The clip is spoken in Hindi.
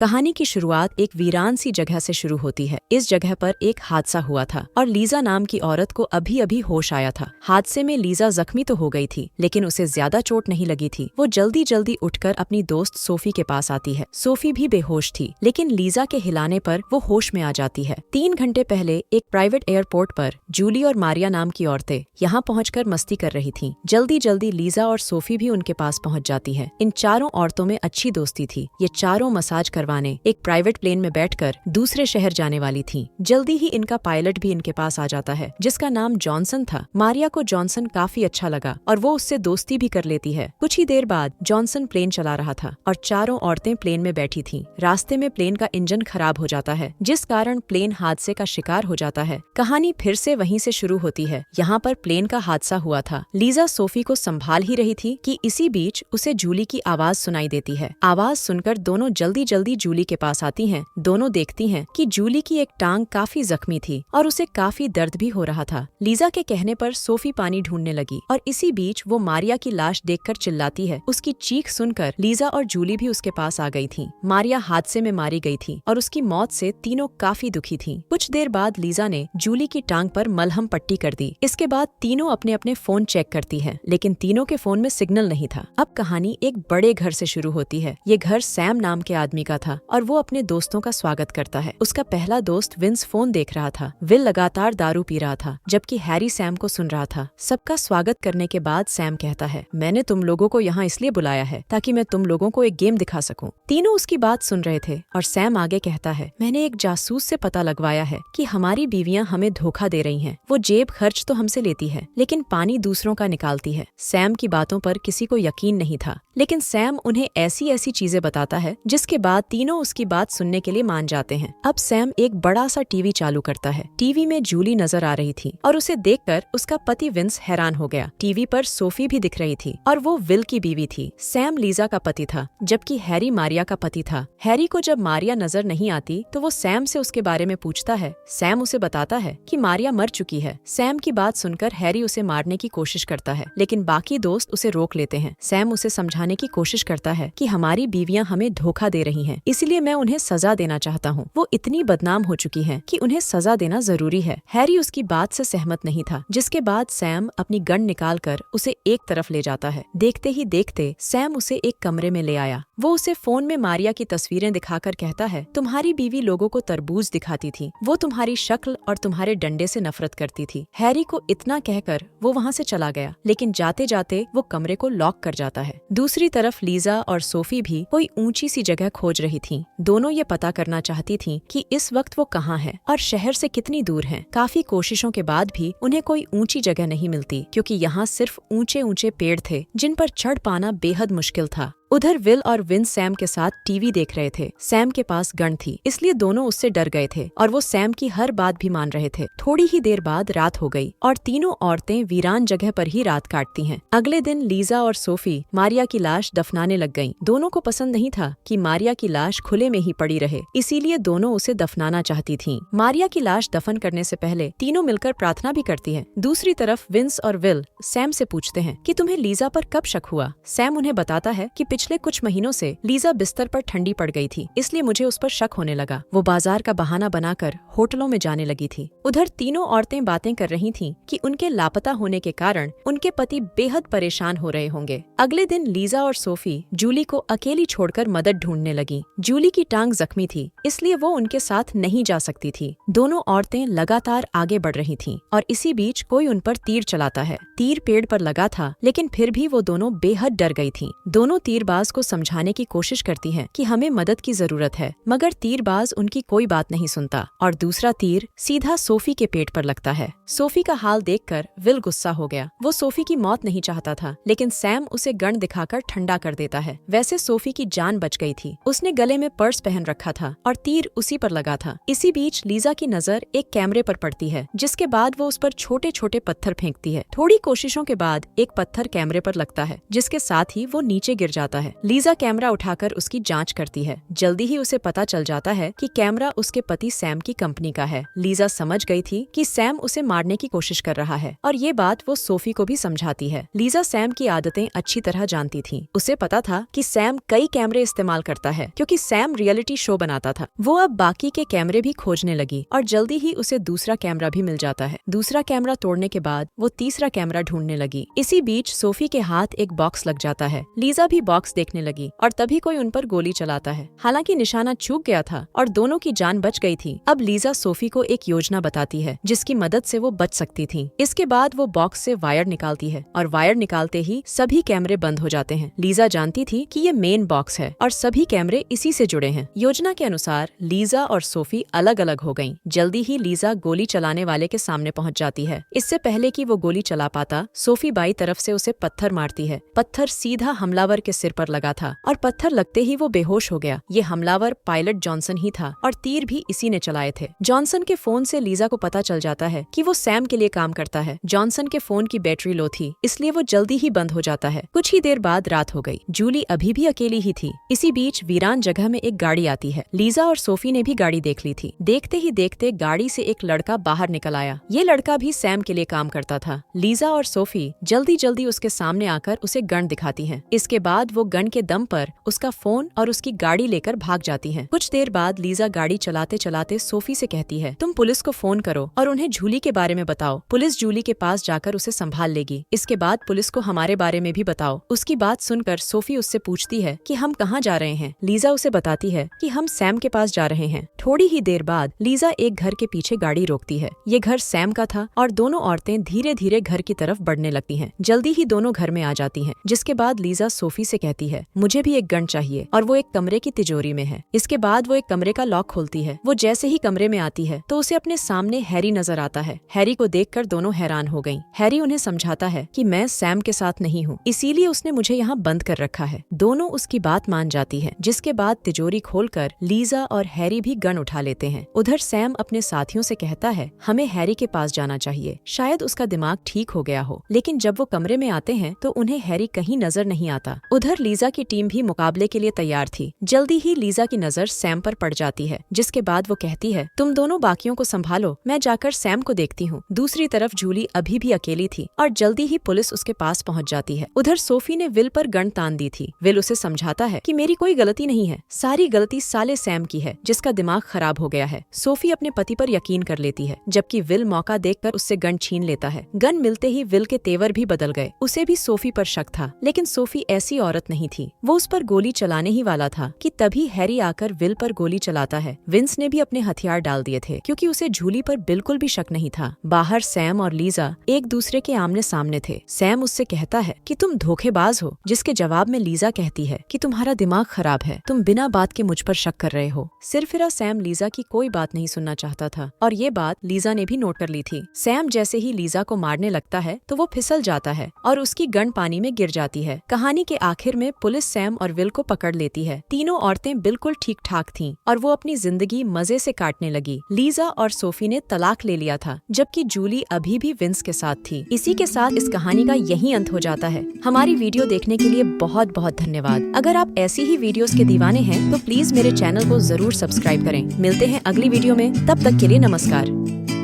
कहानी की शुरुआत एक वीरान सी जगह से शुरू होती है। इस जगह पर एक हादसा हुआ था और लीजा नाम की औरत को अभी अभी होश आया था। हादसे में लीजा जख्मी तो हो गई थी, लेकिन उसे ज्यादा चोट नहीं लगी थी। वो जल्दी जल्दी उठकर अपनी दोस्त सोफी के पास आती है। सोफी भी बेहोश थी, लेकिन लीजा के हिलाने पर वो होश में आ जाती है। 3 घंटे पहले एक प्राइवेट एयरपोर्ट पर जूली और मारिया नाम की औरतें यहाँ पहुँचकर मस्ती कर रही थीं। जल्दी जल्दी लीजा और सोफी भी उनके पास पहुँच जाती है। इन चारों औरतों में अच्छी दोस्ती थी। ये चारों मसाज करवाने एक प्राइवेट प्लेन में बैठकर दूसरे शहर जाने वाली थीं। जल्दी ही इनका पायलट भी इनके पास आ जाता है, जिसका नाम जॉनसन था। मारिया को जॉनसन काफी अच्छा लगा और वो उससे दोस्ती भी कर लेती है। कुछ ही देर बाद जॉनसन प्लेन चला रहा था और चारों औरतें प्लेन में बैठी थीं। रास्ते में प्लेन का इंजन खराब हो जाता है, जिस कारण प्लेन हादसे का शिकार हो जाता है। कहानी फिर से वहीं से शुरू होती है। यहाँ पर प्लेन का हादसा हुआ था। लीजा सोफी को संभाल ही रही थी कि इसी बीच उसे जूली की आवाज सुनाई देती है। आवाज सुनकर दोनों जल्दी जल्दी जूली के पास आती हैं। दोनों देखती हैं कि जूली की एक टांग काफी जख्मी थी और उसे काफी दर्द भी हो रहा था। लीजा के कहने पर सोफी पानी ढूंढने लगी और इसी बीच वो मारिया की लाश देखकर चिल्लाती है। उसकी चीख सुनकर लीजा और जूली भी उसके पास आ गई थीं। मारिया हादसे में मारी गई थी और उसकी मौत से तीनों काफी दुखी थीं। कुछ देर बाद लीजा ने जूली की टांग पर मलहम पट्टी कर दी। इसके बाद तीनों अपने अपने फोन चेक करती हैं, लेकिन तीनों के फोन में सिग्नल नहीं था। अब कहानी एक बड़े घर से शुरू होती है। ये घर सैम नाम के आदमी का था और वो अपने दोस्तों का स्वागत करता है। उसका पहला दोस्त विंस फोन देख रहा था। विल लगातार दारू पी रहा था, जबकि हैरी सैम को सुन रहा था। सबका स्वागत करने के बाद सैम कहता है, मैंने तुम लोगों को यहाँ इसलिए बुलाया है ताकि मैं तुम लोगों को एक गेम दिखा सकूं। तीनों उसकी बात सुन रहे थे और सैम आगे कहता है, मैंने एक जासूस से पता लगवाया है कि हमारी बीवियां हमें धोखा दे रही हैं। वो जेब खर्च तो हमसे लेती है, लेकिन पानी दूसरों का निकालती है। सैम की बातों पर किसी को यकीन नहीं था, लेकिन सैम उन्हें ऐसी ऐसी चीजें बताता है जिसके बाद तीनों उसकी बात सुनने के लिए मान जाते हैं। अब सैम एक बड़ा सा टीवी चालू करता है। टीवी में जूली नजर आ रही थी और उसे देखकर उसका पति विंस हैरान हो गया। टीवी पर सोफी भी दिख रही थी और वो विल की बीवी थी। सैम लीजा का पति था, जबकि हैरी मारिया का पति था। हैरी को जब मारिया नजर नहीं आती तो वो सैम से उसके बारे में पूछता है। सैम उसे बताता है कि मारिया मर चुकी है। सैम की बात सुनकर हैरी उसे मारने की कोशिश करता है, लेकिन बाकी दोस्त उसे रोक लेते हैं। सैम उसे समझाने की कोशिश करता है कि हमारी बीवियां हमें धोखा दे रही हैं, इसलिए मैं उन्हें सजा देना चाहता हूँ। वो इतनी बदनाम हो चुकी हैं कि उन्हें सजा देना जरूरी है। हैरी उसकी बात से सहमत नहीं था, जिसके बाद सैम अपनी गन निकालकर उसे एक तरफ ले जाता है। देखते ही देखते सैम उसे एक कमरे में ले आया। वो उसे फोन में मारिया की तस्वीरें दिखाकर कहता है, तुम्हारी बीवी लोगों को तरबूज दिखाती थी। वो तुम्हारी शक्ल और तुम्हारे डंडे से नफरत करती थी। हैरी को इतना कहकर वो वहाँ से चला गया, लेकिन जाते जाते वो कमरे को लॉक कर जाता है। दूसरी तरफ लीजा और सोफी भी कोई ऊंची सी जगह खोज रही थीं। दोनों ये पता करना चाहती थीं कि इस वक्त वो कहाँ हैं और शहर से कितनी दूर हैं। काफी कोशिशों के बाद भी उन्हें कोई ऊंची जगह नहीं मिलती, क्योंकि यहाँ सिर्फ ऊंचे ऊंचे पेड़ थे जिन पर चढ़ पाना बेहद मुश्किल था। उधर विल और विंस सैम के साथ टीवी देख रहे थे। सैम के पास गन थी, इसलिए दोनों उससे डर गए थे और वो सैम की हर बात भी मान रहे थे। थोड़ी ही देर बाद रात हो गई और तीनों औरतें वीरान जगह पर ही रात काटती हैं। अगले दिन लीजा और सोफी मारिया की लाश दफनाने लग गईं। दोनों को पसंद नहीं था कि मारिया की लाश खुले में ही पड़ी रहे, इसीलिए दोनों उसे दफनाना चाहती थीं। मारिया की लाश दफन करने से पहले तीनों मिलकर प्रार्थना भी करती हैं। दूसरी तरफ विंस और विल सैम से पूछते हैं कि तुम्हें लीजा पर कब शक हुआ। सैम उन्हें बताता है कि पिछले कुछ महीनों से लीजा बिस्तर पर ठंडी पड़ गई थी, इसलिए मुझे उस पर शक होने लगा। वो बाजार का बहाना बनाकर होटलों में जाने लगी थी। उधर तीनों औरतें बातें कर रही थीं कि उनके लापता होने के कारण उनके पति बेहद परेशान हो रहे होंगे। अगले दिन लीजा और सोफी जूली को अकेली छोड़कर मदद ढूंढने लगी। जूली की टांग जख्मी थी, इसलिए वो उनके साथ नहीं जा सकती थी। दोनों औरतें लगातार आगे बढ़ रही थीं और इसी बीच कोई उन पर तीर चलाता है। तीर पेड़ पर लगा था, लेकिन फिर भी वो दोनों बेहद डर गई थीं। दोनों तीरबाज को समझाने की कोशिश करती हैं कि हमें मदद की जरूरत है, मगर तीरबाज उनकी कोई बात नहीं सुनता और दूसरा तीर सीधा सोफी के पेट पर लगता है। सोफी का हाल देखकर विल गुस्सा हो गया। वो सोफी की मौत नहीं चाहता था, लेकिन सैम उसे गन दिखाकर ठंडा कर देता है। वैसे सोफी की जान बच गई थी। उसने गले में पर्स पहन रखा था और तीर उसी पर लगा था। इसी बीच लीजा की नजर एक कैमरे पर पड़ती है, जिसके बाद वो उस पर छोटे छोटे पत्थर फेंकती है। थोड़ी कोशिशों के बाद एक पत्थर कैमरे पर लगता है, जिसके साथ ही वो नीचे गिर जाता जाता है। लीजा कैमरा उठाकर उसकी जांच करती है। जल्दी ही उसे पता चल जाता है कि कैमरा उसके पति सैम की कंपनी का है। लीजा समझ गई थी कि सैम उसे मारने की कोशिश कर रहा है और ये बात वो सोफी को भी समझाती है। लीजा सैम की आदतें अच्छी तरह जानती थी। उसे पता था कि सैम कई कैमरे इस्तेमाल करता है क्योंकि सैम रियलिटी शो बनाता था। वो अब बाकी के कैमरे भी खोजने लगी और जल्दी ही उसे दूसरा कैमरा भी मिल जाता है। दूसरा कैमरा तोड़ने के बाद वो तीसरा कैमरा ढूंढने लगी। इसी बीच सोफी के हाथ एक बॉक्स लग जाता है। लीजा भी बॉक्स देखने लगी और तभी कोई उन पर गोली चलाता है। हालांकि निशाना चूक गया था और दोनों की जान बच गई थी। अब लीजा सोफी को एक योजना बताती है जिसकी मदद से वो बच सकती थी। इसके बाद वो बॉक्स से वायर निकालती है और वायर निकालते ही सभी कैमरे बंद हो जाते हैं। लीजा जानती थी कि ये मेन बॉक्स है और सभी कैमरे इसी से जुड़े हैं। योजना के अनुसार लीजा और सोफी अलग अलग हो गयीं। जल्दी ही लीजा गोली चलाने वाले के सामने पहुंच जाती है। इससे पहले कि वो गोली चला पाता, सोफी बाई तरफ से उसे पत्थर मारती है। पत्थर सीधा हमलावर के सिर पर लगा था और पत्थर लगते ही वो बेहोश हो गया। ये हमलावर पायलट जॉनसन ही था और तीर भी इसी ने चलाए थे। जॉनसन के फोन से लीजा को पता चल जाता है कि वो सैम के लिए काम करता है। जॉनसन के फोन की बैटरी लो थी, इसलिए वो जल्दी ही बंद हो जाता है। कुछ ही देर बाद रात हो गई। जूली अभी भी अकेली ही थी। इसी बीच वीरान जगह में एक गाड़ी आती है। लीजा और सोफी ने भी गाड़ी देख ली थी। देखते ही देखते गाड़ी से एक लड़का बाहर निकल आया। ये लड़का भी सैम के लिए काम करता था। लीजा और सोफी जल्दी जल्दी उसके सामने आकर उसे गन दिखाती हैं। इसके बाद वो गन के दम पर उसका फोन और उसकी गाड़ी लेकर भाग जाती हैं। कुछ देर बाद लीजा गाड़ी चलाते चलाते सोफी से कहती है, तुम पुलिस को फोन करो और उन्हें जूली के बारे में बताओ। पुलिस जूली के पास जाकर उसे संभाल लेगी। इसके बाद पुलिस को हमारे बारे में भी बताओ। उसकी बात सुनकर सोफी उससे पूछती है कि हम कहाँ जा रहे हैं। लीजा उसे बताती है कि हम सैम के पास जा रहे हैं। थोड़ी ही देर बाद लीजा एक घर के पीछे गाड़ी रोकती है। ये घर सैम का था और दोनों औरतें धीरे धीरे घर की तरफ बढ़ने लगती हैं। जल्दी ही दोनों घर में आ जाती हैं। जिसके बाद लीजा सोफी से कहती है, मुझे भी एक गन चाहिए और वो एक कमरे की तिजोरी में है। इसके बाद वो एक कमरे का लॉक खोलती है। वो जैसे ही कमरे में आती है तो उसे अपने सामने हैरी नजर आता है। हैरी को देखकर दोनों हैरान हो गईं। हैरी उन्हें समझाता है कि मैं सैम के साथ नहीं हूँ, इसीलिए उसने मुझे यहाँ बंद कर रखा है। दोनों उसकी बात मान जाती है। जिसके बाद तिजोरी खोलकर लीजा और हैरी भी गन उठा लेते हैं। उधर सैम अपने साथियों से कहता है, हमें हैरी के पास जाना चाहिए, शायद उसका दिमाग ठीक हो गया हो। लेकिन जब वो कमरे में आते हैं तो उन्हें हैरी कहीं नजर नहीं आता। उधर लीजा की टीम भी मुकाबले के लिए तैयार थी। जल्दी ही लीजा की नजर सैम पर पड़ जाती है। जिसके बाद वो कहती है, तुम दोनों बाकियों को संभालो, मैं जाकर सैम को देखती हूँ। दूसरी तरफ जूली अभी भी अकेली थी और जल्दी ही पुलिस उसके पास पहुँच जाती है। उधर सोफी ने विल पर गन तान दी थी। विल उसे समझाता है कि मेरी कोई गलती नहीं है, सारी गलती साले सैम की है जिसका दिमाग खराब हो गया है। सोफी अपने पति पर यकीन कर लेती है, जबकि विल मौका देखकर उससे गन छीन लेता है। गन मिलते ही विल के तेवर भी बदल गए। उसे भी सोफी पर शक था, लेकिन सोफी ऐसी औरत नहीं थी। वो उस पर गोली चलाने ही वाला था कि तभी हैरी आकर विल पर गोली चलाता है। विंस ने भी अपने हथियार डाल दिए थे क्योंकि उसे जूली पर बिल्कुल भी शक नहीं था। बाहर सैम और लीजा एक दूसरे के आमने सामने थे। सैम उससे कहता है कि तुम धोखेबाज हो, जिसके जवाब में लीजा कहती है कि तुम्हारा दिमाग खराब है, तुम बिना बात के मुझ पर शक कर रहे हो। सिरफिरा सैम लीजा की कोई बात नहीं सुनना चाहता था और ये बात लीजा ने भी नोट कर ली थी। सैम जैसे ही लीजा को मारने लगता है तो वो फिसल जाता है और उसकी गन पानी में गिर जाती है। कहानी के आखिर में पुलिस सैम और विल को पकड़ लेती है। तीनों औरतें बिल्कुल ठीक ठाक थीं और वो अपनी जिंदगी मजे से काटने लगी। लीजा और सोफी ने तलाक ले लिया था, जबकि जूली अभी भी विंस के साथ थी। इसी के साथ इस कहानी का यही अंत हो जाता है। हमारी वीडियो देखने के लिए बहुत बहुत धन्यवाद। अगर आप ऐसी ही वीडियोस के दीवाने हैं तो प्लीज मेरे चैनल को जरूर सब्सक्राइब करें। मिलते हैं अगली वीडियो में, तब तक के लिए नमस्कार।